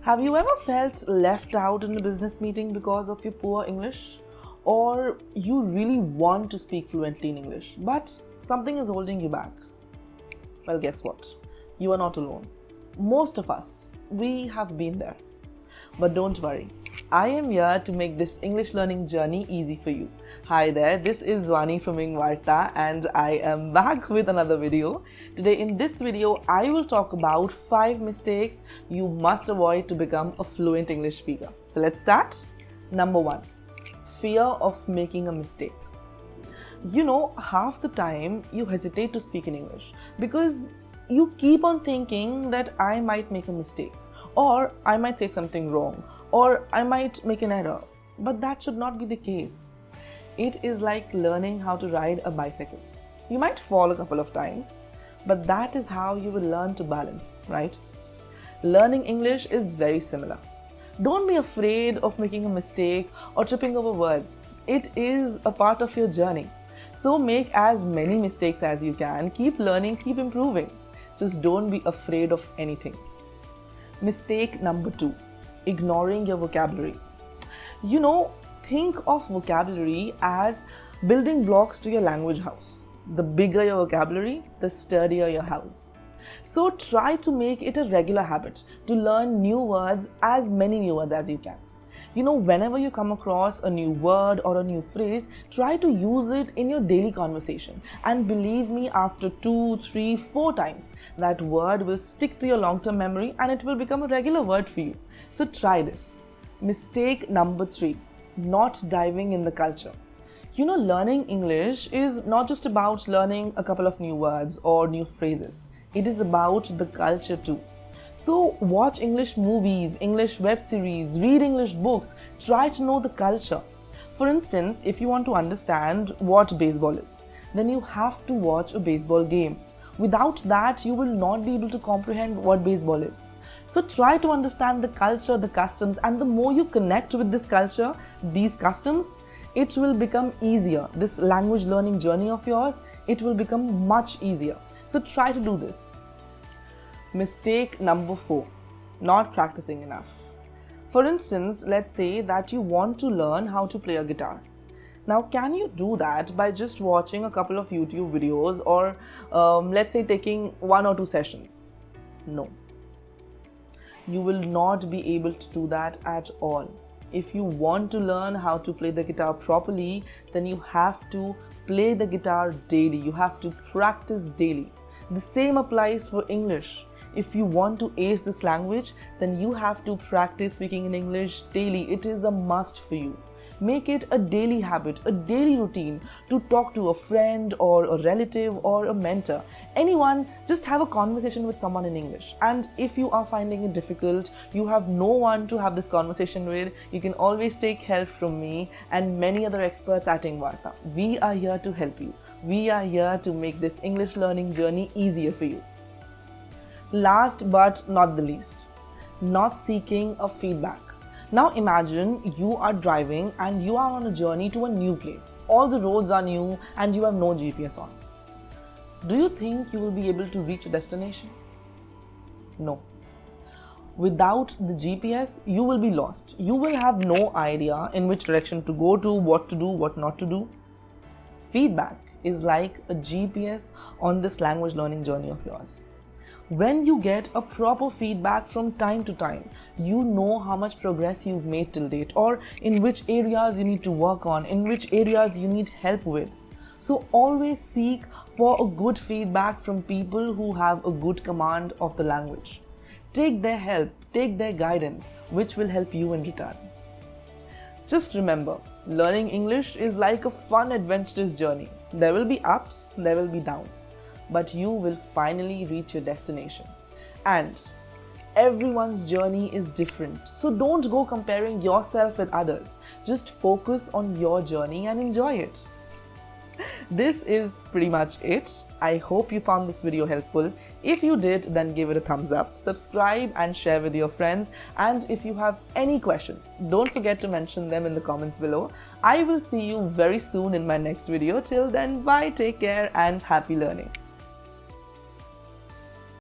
Have you ever felt left out in a business meeting because of your poor English? Or you really want to speak fluently in English, but something is holding you back? Well, guess what? You are not alone. Most of us, we have been there. But don't worry, I am here to make this English learning journey easy for you. Hi there, this is Vani from EngVarta and I am back with another video. Today in this video, I will talk about 5 mistakes you must avoid to become a fluent English speaker. So let's start. Number 1, fear of making a mistake. You know, half the time you hesitate to speak in English because you keep on thinking that I might make a mistake, or I might say something wrong, or I might make an error. But that should not be the case. It is like learning how to ride a bicycle. You might fall a couple of times, but that is how you will learn to balance, right? Learning English is very similar. Don't be afraid of making a mistake or tripping over words. It is a part of your journey. So make as many mistakes as you can. Keep learning, keep improving. Just don't be afraid of anything. Mistake number 2, ignoring your vocabulary. You know, think of vocabulary as building blocks to your language house. The bigger your vocabulary, the sturdier your house. So try to make it a regular habit to learn new words, as many new words as you can. You know, whenever you come across a new word or a new phrase, try to use it in your daily conversation. And believe me, after 2, 3, 4 times, that word will stick to your long-term memory and it will become a regular word for you. So try this. Mistake number 3, not diving in the culture. You know, learning English is not just about learning a couple of new words or new phrases. It is about the culture too. So watch English movies, English web series, read English books, try to know the culture. For instance, if you want to understand what baseball is, then you have to watch a baseball game. Without that, you will not be able to comprehend what baseball is. So try to understand the culture, the customs, and the more you connect with this culture, these customs, it will become easier. This language learning journey of yours, it will become much easier. So try to do this. Mistake number 4, not practicing enough. For instance, let's say that you want to learn how to play a guitar. Now, can you do that by just watching a couple of YouTube videos or let's say taking 1 or 2 sessions? No. You will not be able to do that at all. If you want to learn how to play the guitar properly, then you have to play the guitar daily. You have to practice daily. The same applies for English. If you want to ace this language, then you have to practice speaking in English daily. It is a must for you. Make it a daily habit, a daily routine to talk to a friend or a relative or a mentor. Anyone, just have a conversation with someone in English. And if you are finding it difficult, you have no one to have this conversation with, you can always take help from me and many other experts at EngVarta. We are here to help you. We are here to make this English learning journey easier for you. Last but not the least, not seeking a feedback. Now imagine you are driving and you are on a journey to a new place. All the roads are new and you have no GPS on. Do you think you will be able to reach a destination? No. Without the GPS, you will be lost. You will have no idea in which direction to go to, what to do, what not to do. Feedback is like a GPS on this language learning journey of yours. When you get a proper feedback from time to time, you know how much progress you've made till date, or in which areas you need to work on, in which areas you need help with. So always seek for a good feedback from people who have a good command of the language. Take their help, take their guidance, which will help you in return. Just remember, learning English is like a fun, adventurous journey. There will be ups, there will be downs, but you will finally reach your destination. And everyone's journey is different. So don't go comparing yourself with others. Just focus on your journey and enjoy it. This is pretty much it. I hope you found this video helpful. If you did, then give it a thumbs up, subscribe and share with your friends. And if you have any questions, don't forget to mention them in the comments below. I will see you very soon in my next video. Till then, bye, take care and happy learning.